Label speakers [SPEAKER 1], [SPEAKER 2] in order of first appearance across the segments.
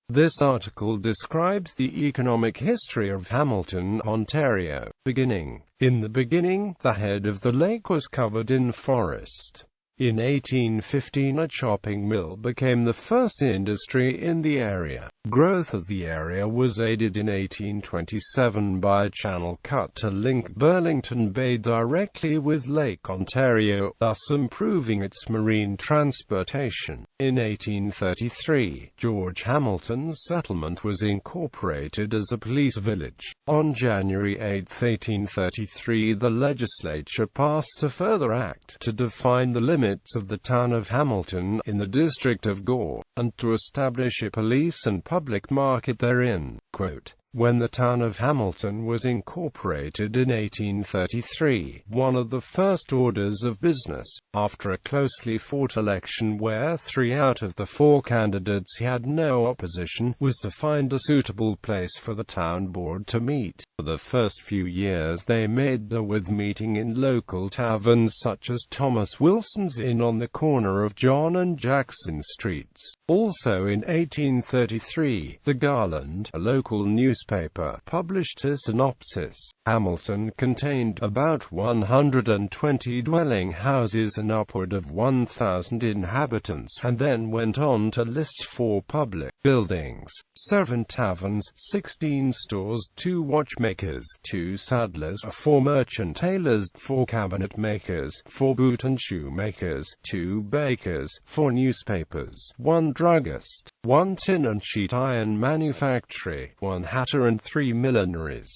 [SPEAKER 1] This article describes the economic history of Hamilton, Ontario. In the beginning, the head of the lake was covered in forest. In 1815 a chopping mill became the first industry in the area. Growth of the area was aided in 1827 by a channel cut to link Burlington Bay directly with Lake Ontario, thus improving its marine transportation. In 1833, George Hamilton's settlement was incorporated as a police village. On January 8, 1833, the legislature passed a further act to define the limits of the town of Hamilton in the district of Gore, and to establish a police and public market therein. Quote, when the town of Hamilton was incorporated in 1833, one of the first orders of business, after a closely fought election where 3 out of the 4 candidates had no opposition, was to find a suitable place for the town board to meet. For the first few years they made do with meeting in local taverns such as Thomas Wilson's Inn on the corner of John and Jackson Streets. Also in 1833, The Garland, a local newspaper, published a synopsis. Hamilton contained about 120 dwelling houses and upward of 1,000 inhabitants, and then went on to list 4 public buildings, 7 taverns, 16 stores, 2 watchmakers, 2 saddlers, 4 merchant tailors, 4 cabinet makers, 4 boot and shoe makers, 2 bakers, 4 newspapers, 1 druggist, 1 tin and sheet iron manufactory, 1 hatter and 3 millineries.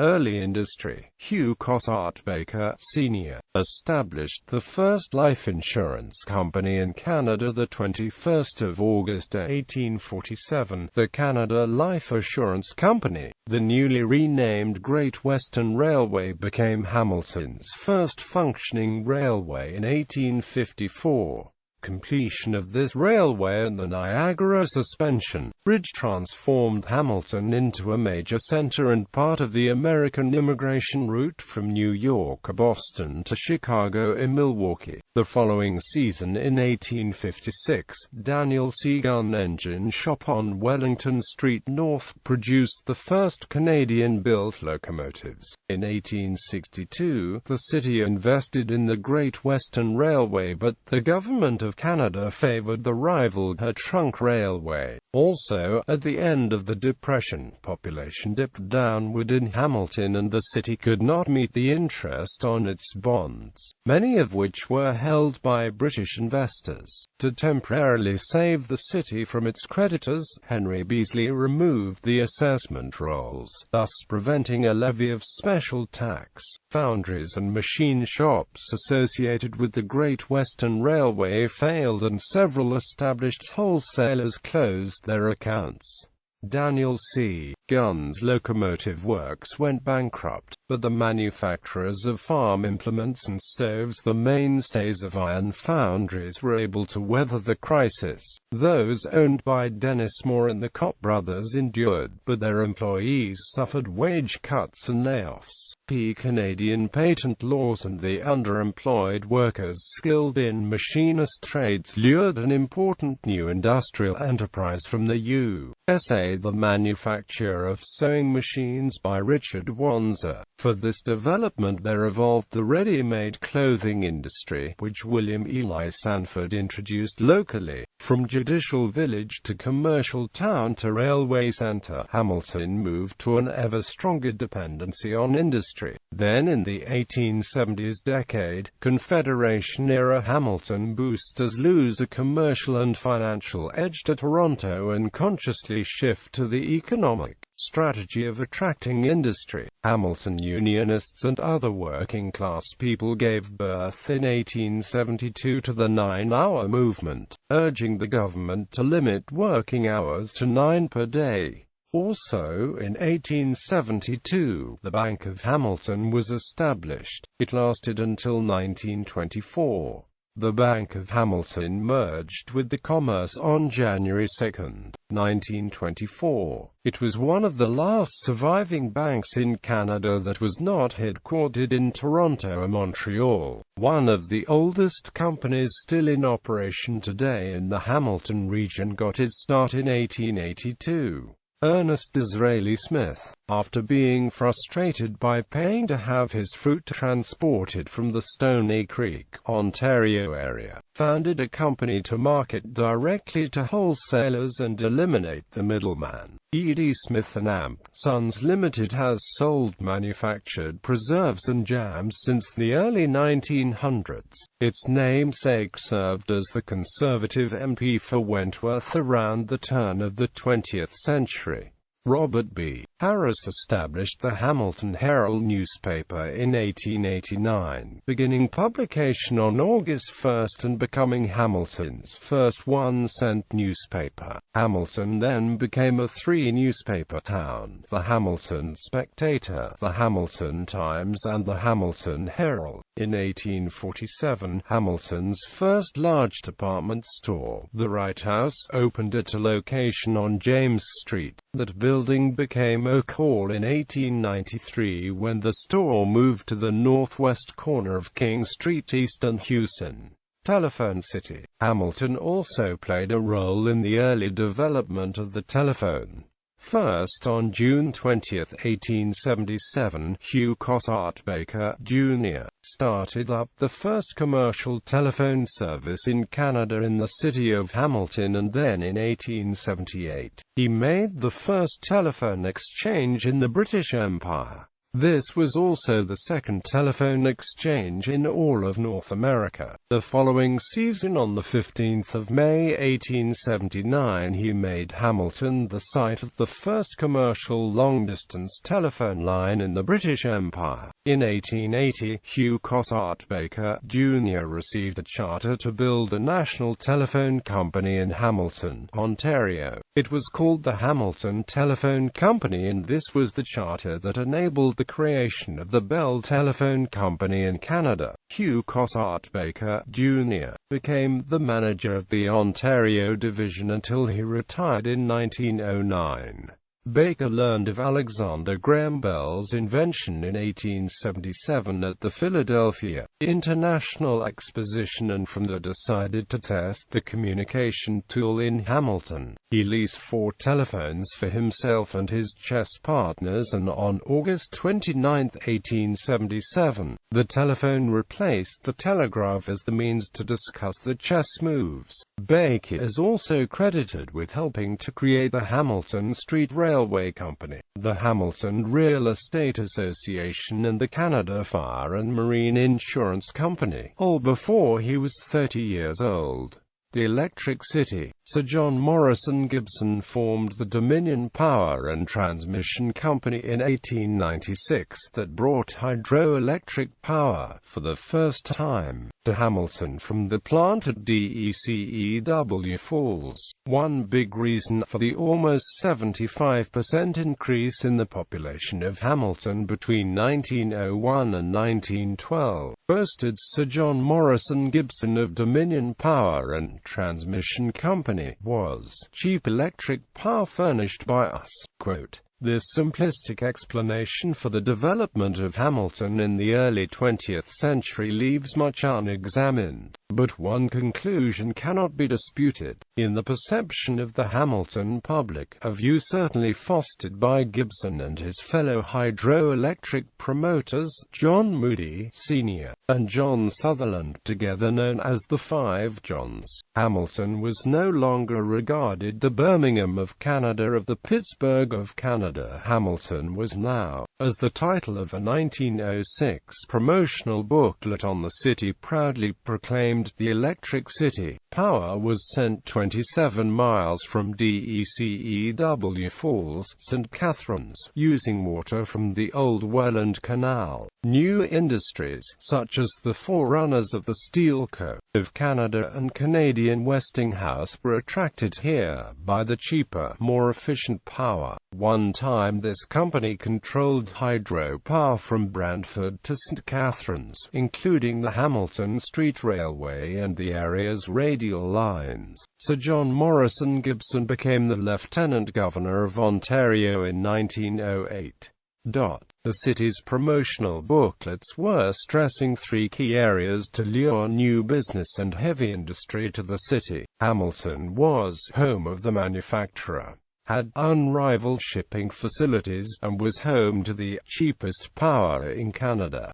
[SPEAKER 1] Early industry. Hugh Cossart Baker, Sr., established the first life insurance company in Canada the 21st of August 1847, the Canada Life Assurance Company. The newly renamed Great Western Railway became Hamilton's first functioning railway in 1854. Completion of this railway and the Niagara Suspension Bridge transformed Hamilton into a major center and part of the American immigration route from New York, Boston to Chicago and Milwaukee. The following season in 1856, Daniel C. Gun Engine Shop on Wellington Street North produced the first Canadian-built locomotives. In 1862, the city invested in the Great Western Railway, but the government of Canada favored the rival trunk railway. Also, at the end of the Depression, population dipped downward in Hamilton and the city could not meet the interest on its bonds, many of which were held by British investors. To temporarily save the city from its creditors, Henry Beasley removed the assessment rolls, thus preventing a levy of special tax. Foundries and machine shops associated with the Great Western Railway failed and several established wholesalers closed their accounts. Daniel C. Gunn's locomotive works went bankrupt, but the manufacturers of farm implements and stoves, the mainstays of iron foundries, were able to weather the crisis. Those owned by Dennis Moore and the Kopp brothers endured, but their employees suffered wage cuts and layoffs. Canadian patent laws and the underemployed workers skilled in machinist trades lured an important new industrial enterprise from the USA, the manufacture of sewing machines by Richard Wanzer. For this development there evolved the ready-made clothing industry, which William Ely Sanford introduced locally. From judicial village to commercial town to railway center, Hamilton moved to an ever-stronger dependency on industry. Then in the 1870s decade, Confederation Era Hamilton boosters lose a commercial and financial edge to Toronto and consciously shift to the economic strategy of attracting industry. Hamilton unionists and other working-class people gave birth in 1872 to the 9-hour movement, urging the government to limit working hours to 9 per day. Also, in 1872, the Bank of Hamilton was established. It lasted until 1924. The Bank of Hamilton merged with the Commerce on January 2, 1924. It was one of the last surviving banks in Canada that was not headquartered in Toronto or Montreal. One of the oldest companies still in operation today in the Hamilton region got its start in 1882. Ernest Disraeli Smith, after being frustrated by paying to have his fruit transported from the Stony Creek, Ontario area, founded a company to market directly to wholesalers and eliminate the middleman. E.D. Smith & Amp Sons Limited has sold manufactured preserves and jams since the early 1900s. Its namesake served as the Conservative MP for Wentworth around the turn of the 20th century. Robert B. Harris established the Hamilton Herald newspaper in 1889, beginning publication on August 1 and becoming Hamilton's first 1-cent newspaper. Hamilton then became a 3-newspaper town: the Hamilton Spectator, the Hamilton Times and the Hamilton Herald. In 1847, Hamilton's first large department store, the Wright House, opened at a location on James Street. That building became Oak Hall in 1893 when the store moved to the northwest corner of King Street East and Houston. Telephone City. Hamilton also played a role in the early development of the telephone. First, on June 20, 1877, Hugh Cossart Baker, Jr. started up the first commercial telephone service in Canada in the city of Hamilton, and then in 1878, he made the first telephone exchange in the British Empire. This was also the second telephone exchange in all of North America. The following season, on the 15th of May 1879, he made Hamilton the site of the first commercial long-distance telephone line in the British Empire. In 1880, Hugh Cossart Baker, Jr. received a charter to build a national telephone company in Hamilton, Ontario. It was called the Hamilton Telephone Company, and this was the charter that enabled the creation of the Bell Telephone Company in Canada. Hugh Cossart Baker, Jr. became the manager of the Ontario division until he retired in 1909. Baker learned of Alexander Graham Bell's invention in 1877 at the Philadelphia International Exposition, and from there decided to test the communication tool in Hamilton. He leased 4 telephones for himself and his chess partners, and on August 29, 1877, the telephone replaced the telegraph as the means to discuss the chess moves. Baker is also credited with helping to create the Hamilton Street Railway Company, the Hamilton Real Estate Association, and the Canada Fire and Marine Insurance Company, all before he was 30 years old. The Electric City. Sir John Morrison Gibson formed the Dominion Power and Transmission Company in 1896 that brought hydroelectric power, for the first time, to Hamilton from the plant at DECEW Falls. One big reason for the almost 75% increase in the population of Hamilton between 1901 and 1912, boasted Sir John Morrison Gibson of Dominion Power and Transmission Company, was cheap electric power furnished by us. Quote, this simplistic explanation for the development of Hamilton in the early 20th century leaves much unexamined, but one conclusion cannot be disputed. In the perception of the Hamilton public, a view certainly fostered by Gibson and his fellow hydroelectric promoters, John Moody, Sr., and John Sutherland, together known as the Five Johns, Hamilton was no longer regarded the Birmingham of Canada or the Pittsburgh of Canada. Hamilton was now, as the title of a 1906 promotional booklet on the city proudly proclaimed, the Electric City. Power was sent 27 miles from DECEW Falls, St. Catharines, using water from the old Welland Canal. New industries, such as the forerunners of the Steel Co. of Canada and Canadian Westinghouse, were attracted here by the cheaper, more efficient power. One time this company controlled hydropower from Brantford to St Catharines, including the Hamilton Street Railway and the area's radial lines. Sir John Morrison Gibson became the Lieutenant Governor of Ontario in 1908. The city's promotional booklets were stressing three key areas to lure new business and heavy industry to the city. Hamilton was home of the manufacturer, had unrivaled shipping facilities, and was home to the cheapest power in Canada.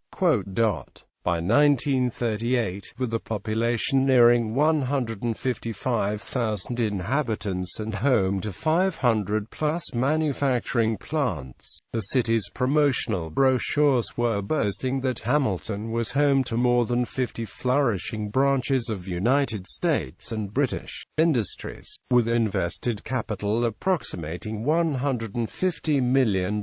[SPEAKER 1] By 1938, with a population nearing 155,000 inhabitants and home to 500-plus manufacturing plants, the city's promotional brochures were boasting that Hamilton was home to more than 50 flourishing branches of United States and British industries, with invested capital approximating $150 million.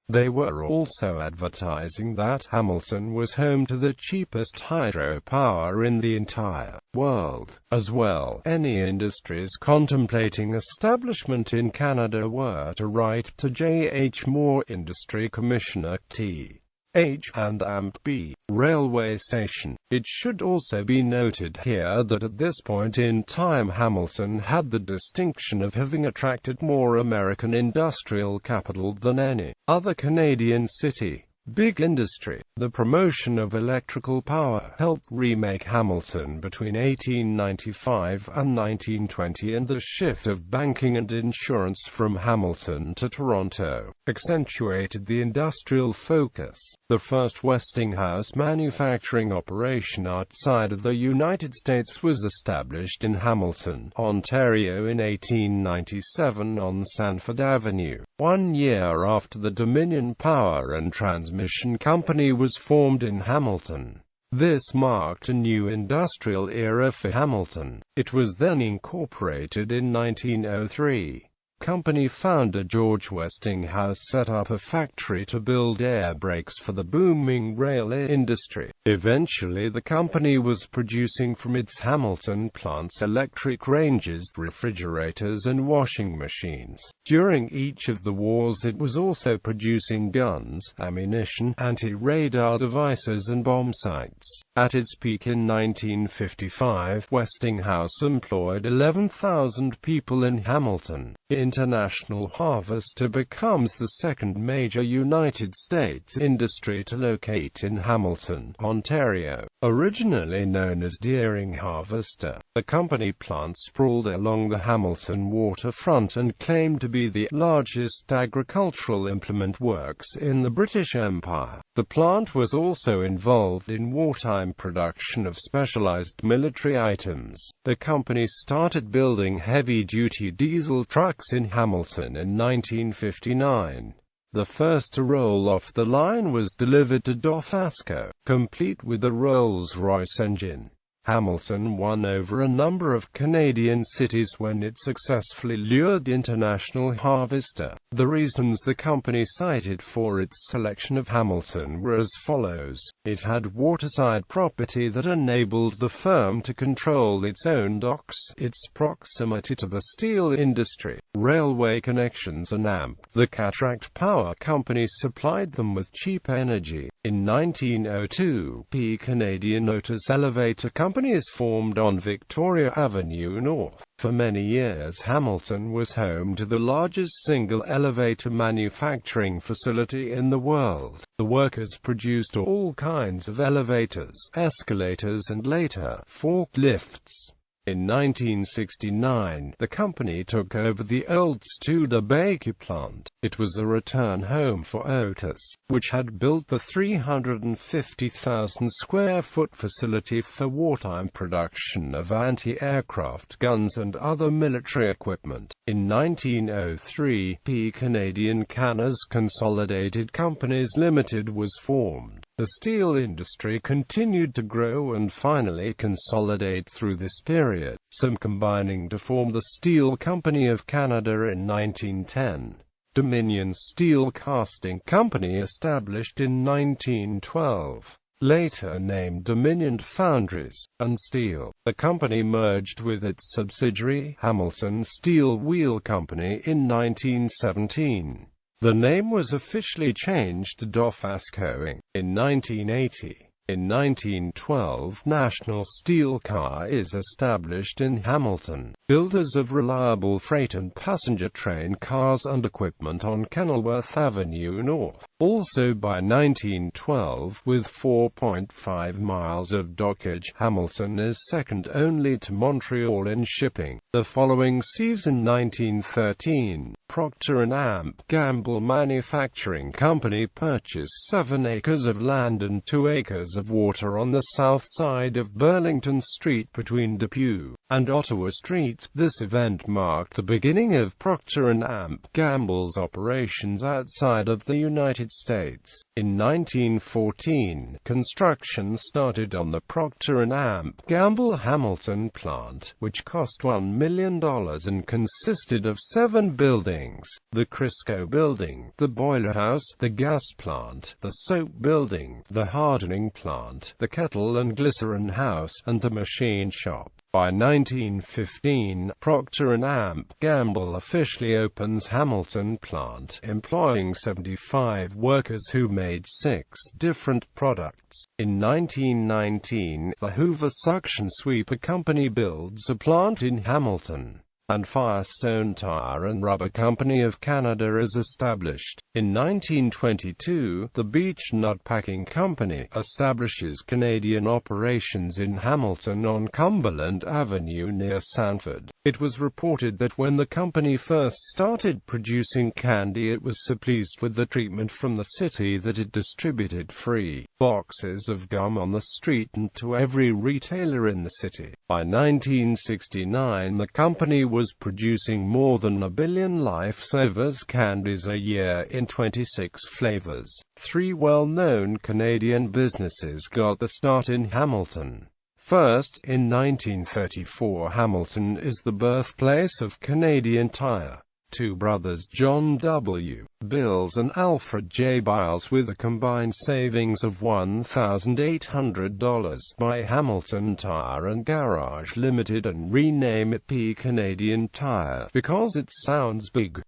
[SPEAKER 1] They were also advertising that Hamilton was home to the cheapest hydropower in the entire world. As well, any industries contemplating establishment in Canada were to write to J. H. Moore, Industry Commissioner, T. H. and AMP-B railway station. It should also be noted here that at this point in time Hamilton had the distinction of having attracted more American industrial capital than any other Canadian city. Big industry. The promotion of electrical power helped remake Hamilton between 1895 and 1920, and the shift of banking and insurance from Hamilton to Toronto accentuated the industrial focus. The first Westinghouse manufacturing operation outside of the United States was established in Hamilton, Ontario in 1897 on Sanford Avenue. 1 year after the Dominion Power and Transmission Company was formed in Hamilton. This marked a new industrial era for Hamilton. It was then incorporated in 1903. Company founder George Westinghouse set up a factory to build air brakes for the booming rail industry. Eventually the company was producing from its Hamilton plants electric ranges, refrigerators and washing machines. During each of the wars it was also producing guns, ammunition, anti-radar devices and bomb sights. At its peak in 1955, Westinghouse employed 11,000 people in Hamilton. International Harvester becomes the second major United States industry to locate in Hamilton, Ontario. Originally known as Deering Harvester, the company plant sprawled along the Hamilton waterfront and claimed to be the largest agricultural implement works in the British Empire. The plant was also involved in wartime production of specialized military items. The company started building heavy-duty diesel trucks in Hamilton in 1959. The first to roll off the line was delivered to Dofasco, complete with a Rolls-Royce engine. Hamilton won over a number of Canadian cities when it successfully lured International Harvester. The reasons the company cited for its selection of Hamilton were as follows. It had waterside property that enabled the firm to control its own docks, its proximity to the steel industry, railway connections and AMP. The Cataract Power Company supplied them with cheap energy. In 1902, Canadian Otis Elevator Company is formed on Victoria Avenue North. For many years Hamilton was home to the largest single elevator manufacturing facility in the world. The workers produced all kinds of elevators, escalators and later, forklifts. In 1969, the company took over the old Studebaker plant. It was a return home for Otis, which had built the 350,000 square foot facility for wartime production of anti-aircraft guns and other military equipment. In 1903, Canadian Canners Consolidated Companies Limited was formed. The steel industry continued to grow and finally consolidate through this period, some combining to form the Steel Company of Canada in 1910. Dominion Steel Casting Company established in 1912. later named Dominion Foundries and Steel. The company merged with its subsidiary, Hamilton Steel Wheel Company, in 1917. The name was officially changed to Dofasco Inc. in 1980. In 1912, National Steel Car is established in Hamilton, builders of reliable freight and passenger train cars and equipment on Kenilworth Avenue North. Also by 1912, with 4.5 miles of dockage, Hamilton is second only to Montreal in shipping. The following season, 1913, Procter & Gamble Manufacturing Company purchased 7 acres of land and 2 acres of water on the south side of Burlington Street between Depew and Ottawa Streets. This event marked the beginning of Procter & Gamble's operations outside of the United States. In 1914, construction started on the Procter & Gamble Hamilton plant, which cost $1 million and consisted of 7 buildings: the Crisco Building, the Boiler House, the Gas Plant, the Soap Building, the Hardening Plant, the Kettle and Glycerin House, and the Machine Shop. By 1915, Procter & Gamble officially opens Hamilton plant, employing 75 workers who made 6 different products. In 1919, the Hoover Suction Sweeper Company builds a plant in Hamilton, and Firestone Tire and Rubber Company of Canada is established. In 1922, the Beach Nut Packing Company establishes Canadian operations in Hamilton on Cumberland Avenue near Sanford. It was reported that when the company first started producing candy, it was so pleased with the treatment from the city that it distributed free boxes of gum on the street and to every retailer in the city. By 1969, the company was producing more than 1 billion Lifesavers candies a year in 26 flavors. 3 well-known Canadian businesses got the start in Hamilton. First, in 1934, Hamilton is the birthplace of Canadian Tire. 2 brothers John W. Bills and Alfred J. Biles, with a combined savings of $1,800, buy Hamilton Tire and Garage Limited and rename it P. Canadian Tire because it sounds big.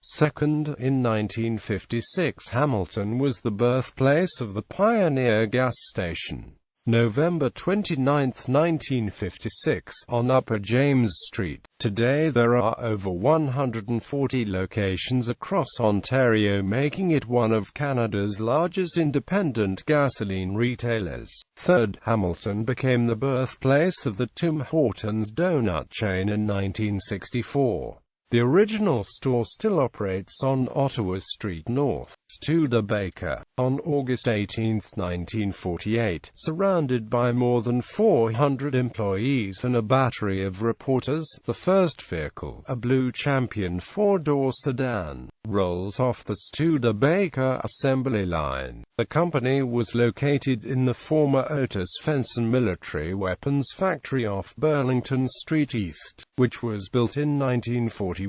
[SPEAKER 1] Second, in 1956, Hamilton was the birthplace of the Pioneer gas station. November 29, 1956, on Upper James Street. Today there are over 140 locations across Ontario, making it one of Canada's largest independent gasoline retailers. Third, Hamilton became the birthplace of the Tim Hortons donut chain in 1964. The original store still operates on Ottawa Street North. Studebaker, on August 18, 1948, surrounded by more than 400 employees and a battery of reporters, the first vehicle, a blue Champion 4-door sedan, rolls off the Studebaker assembly line. The company was located in the former Otis Fence and Military Weapons Factory off Burlington Street East, which was built in 1941.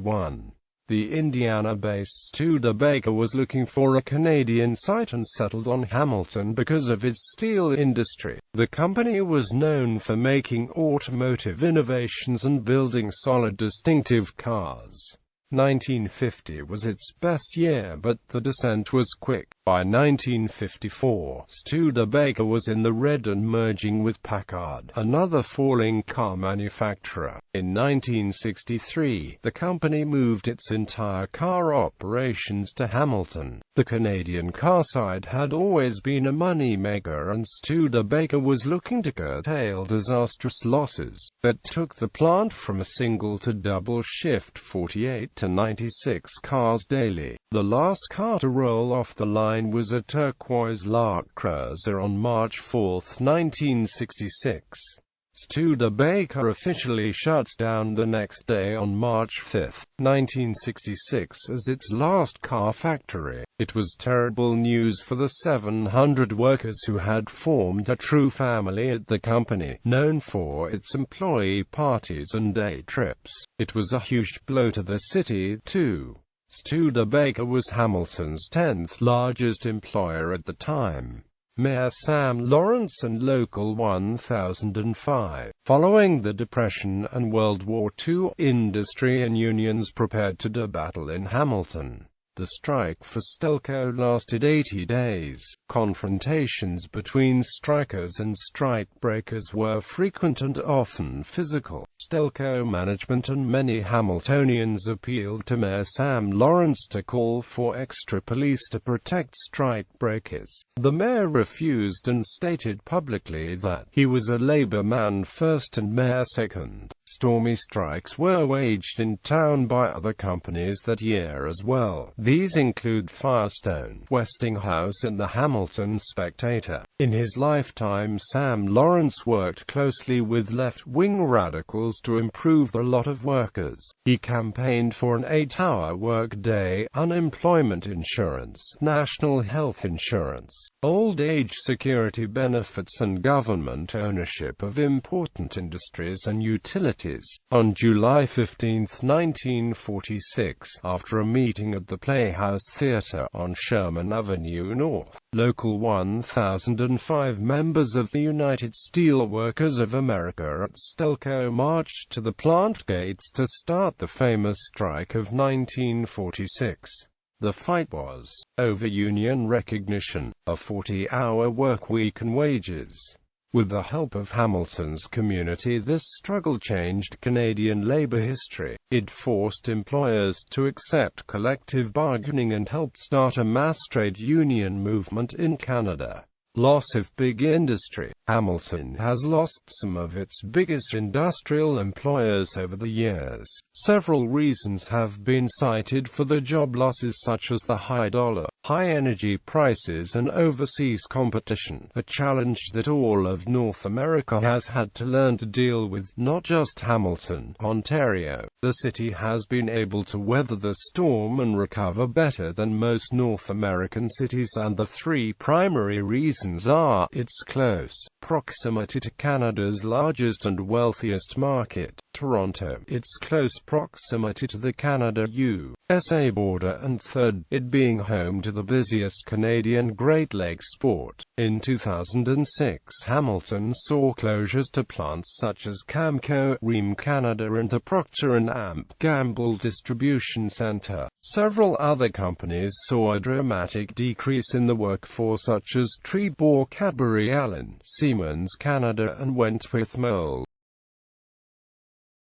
[SPEAKER 1] The Indiana-based Studebaker was looking for a Canadian site and settled on Hamilton because of its steel industry. The company was known for making automotive innovations and building solid, distinctive cars. 1950 was its best year, but the descent was quick. By 1954, Studebaker was in the red and merging with Packard, another falling car manufacturer. In 1963, the company moved its entire car operations to Hamilton. The Canadian car side had always been a money-maker, and Studebaker was looking to curtail disastrous losses that took the plant from a single to double shift 48 to 96 cars daily. The last car to roll off the line was a turquoise Lark Cruiser on March 4, 1966. Studebaker officially shuts down the next day on March 5, 1966 as its last car factory. It was terrible news for the 700 workers who had formed a true family at the company, known for its employee parties and day trips. It was a huge blow to the city, too. Studebaker was Hamilton's 10th largest employer at the time. Mayor Sam Lawrence and Local 1005. Following the Depression and World War II, industry and unions prepared to do battle in Hamilton. The strike for Stelco lasted 80 days. Confrontations between strikers and strikebreakers were frequent and often physical. Stelco management and many Hamiltonians appealed to Mayor Sam Lawrence to call for extra police to protect strikebreakers. The mayor refused and stated publicly that he was a Labour man first and mayor second. Stormy strikes were waged in town by other companies that year as well. These include Firestone, Westinghouse and the Hamilton Spectator. In his lifetime, Sam Lawrence worked closely with left-wing radicals to improve the lot of workers. He campaigned for an 8-hour workday, unemployment insurance, national health insurance, old age security benefits and government ownership of important industries and utilities. On July 15, 1946, after a meeting at the Playhouse Theatre on Sherman Avenue North, Local 1005 members of the United Steelworkers of America at Stelco marched to the plant gates to start the famous strike of 1946. The fight was over union recognition, a 40-hour workweek and wages. With the help of Hamilton's community, this struggle changed Canadian labor history. It forced employers to accept collective bargaining and helped start a mass trade union movement in Canada. Loss of big industry. Hamilton has lost some of its biggest industrial employers over the years. Several reasons have been cited for the job losses, such as the high dollar, high energy prices and overseas competition, a challenge that all of North America has had to learn to deal with, not just Hamilton, Ontario. The city has been able to weather the storm and recover better than most North American cities, and the three primary reasons are its close proximity to Canada's largest and wealthiest market, Toronto, its close proximity to the Canada-USA border, and third, it being home to the busiest Canadian Great Lakes sport. In 2006, Hamilton saw closures to plants such as Camco, Rheem Canada and the Procter & Gamble Distribution Centre. Several other companies saw a dramatic decrease in the workforce, such as Trebor, Cadbury, Allen, Siemens Canada and Wentworth Mole.